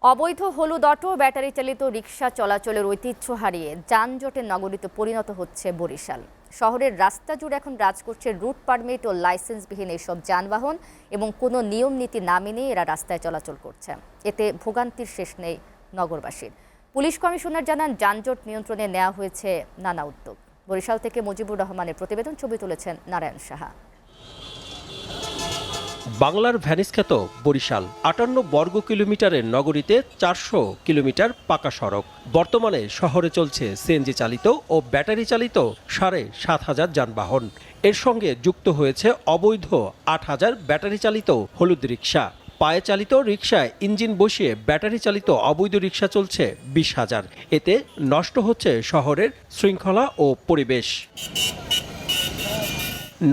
অবৈধ হলুদ auto battery চালিত রিকশা চলাচলের ঐতিহ্য হারিয়ে যানজটের নগরীতে পরিণত হচ্ছে বরিশাল। শহরের রাস্তা জুড়ে এখন রাজ করছে রুট পারমিট ও লাইসেন্সবিহীন এসব যানবাহন এবং কোনো নিয়ম নীতি না মেনে এরা রাস্তায় চলাচল করছে। এতে ভোগান্তির শেষ নেই নগরবাসীর। পুলিশ কমিশনার জানান, যানজট নিয়ন্ত্রণে নেওয়া হয়েছে নানা উদ্যোগ। বরিশাল থেকে মুজিবুর রহমানের প্রতিবেদন, ছবি তুলেছেন নারায়ণ সাহা। বাংলার ভ্যানিস খ্যাত বরিশাল ৫৮ বর্গ কিলোমিটারের নগরীতে ৪০০ কিলোমিটার পাকা সড়ক। বর্তমানে শহরে চলছে সিএনজি চালিত ও ব্যাটারি চালিত ৭,৫০০ যানবাহন। এর সঙ্গে যুক্ত হয়েছে অবৈধ ৮,০০০ ব্যাটারি চালিত হলুদ রিকশা। পায়ে চালিত রিকশায় ইঞ্জিন বসিয়ে ব্যাটারি চালিত অবৈধ রিকশা চলছে ২০,০০০। এতে নষ্ট হচ্ছে শহরের শৃঙ্খলা ও পরিবেশ।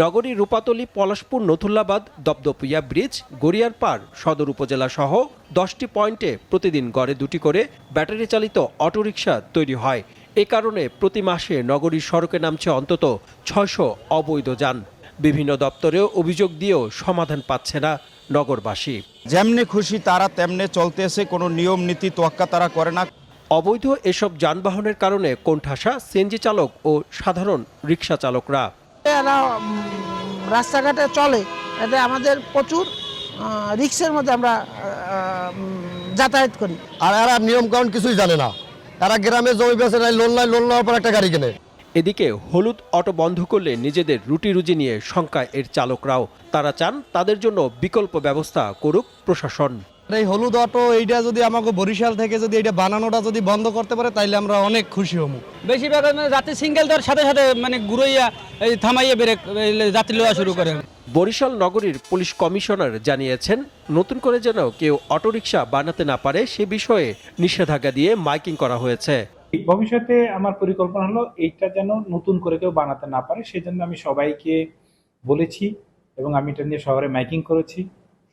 নগরী রূপাতলী, পলাশপুর, নথুল্লাবাদ, দপদপিয়া ব্রিজ, গড়িয়ারপাড় সদর উপজেলা সহ ১০টি পয়েন্টে প্রতিদিন গড়ে ২টি করে ব্যাটারি চালিত অটোরিকশা তৈরি হয়। এ কারণে প্রতি মাসে নগরীর সড়কে নামছে অন্তত ৬০০ অবৈধ যান। বিভিন্ন দপ্তরেও অভিযোগ দিয়েও সমাধান পাচ্ছে না নগরবাসী। যেমনি খুশি তারা তেমনি চলতেছে, কোনো নিয়ম নীতি তোয়াক্কা তারা করে না। অবৈধ এসব যানবাহনের কারণে কোণঠাসা সিএনজি চালক ও সাধারণ রিকশা চালকরা। এরা রাস্তাঘাটে চলে, এতে আমাদের প্রচুর রিক্সের মধ্যে আমরা যাতায়াত করি। আর এরা নিয়মকানুন কিছুই জানে না। এরা গ্রামে জমি বেচে নাই, লোন নেওয়ার পর একটা গাড়ি কেনে। এদিকে হলুদ অটো বন্ধ করলে নিজেদের রুটি রুজি নিয়ে শঙ্কায় এর চালকরাও। তারা চান তাদের জন্য বিকল্প ব্যবস্থা করুক প্রশাসন। এই হলুদ অটো এইটা যদি আমাকে বরিশাল থেকে যদি এটা বানানোটা যদি বন্ধ করতে পারে তাইলে আমরা অনেক খুশি হব। বেশিরভাগ রাতে সিঙ্গেল দেওয়ার সাথে সাথে ঘুরাইয়া থামাইয়া ব্রেক যাত্রী লওয়া শুরু করে। বরিশাল নগরীর পুলিশ কমিশনার জানিয়েছেন, নতুন করে যেন কেউ অটোরিকশা বানাতে না পারে সে বিষয়ে নিষেধাজ্ঞা দিয়ে মাইকিং করা হয়েছে। ভবিষ্যতে আমার পরিকল্পনা হলো এইটা যেন নতুন করে কেউ বানাতে না পারে, সেজন্য আমি সবাইকে বলেছি এবং আমি এটা নিয়ে শহরে মাইকিং করেছি।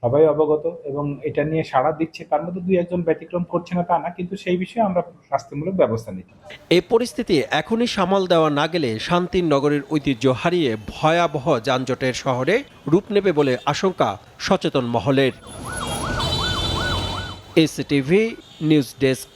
সবাই অবগত এবং এটা নিয়ে সাড়া দিচ্ছে। তার মধ্যে ২-১ ব্যতিক্রম করছে না তা না, কিন্তু সেই বিষয়ে আমরা শাস্তিমূলক ব্যবস্থা নিচ্ছি। এই পরিস্থিতি এখনই সামাল দেওয়া না গেলে শান্তির নগরের ঐতিহ্য হারিয়ে ভয়াবহ যানজটের শহরে রূপ নেবে বলে আশঙ্কা সচেতন মহলের। STV news desk.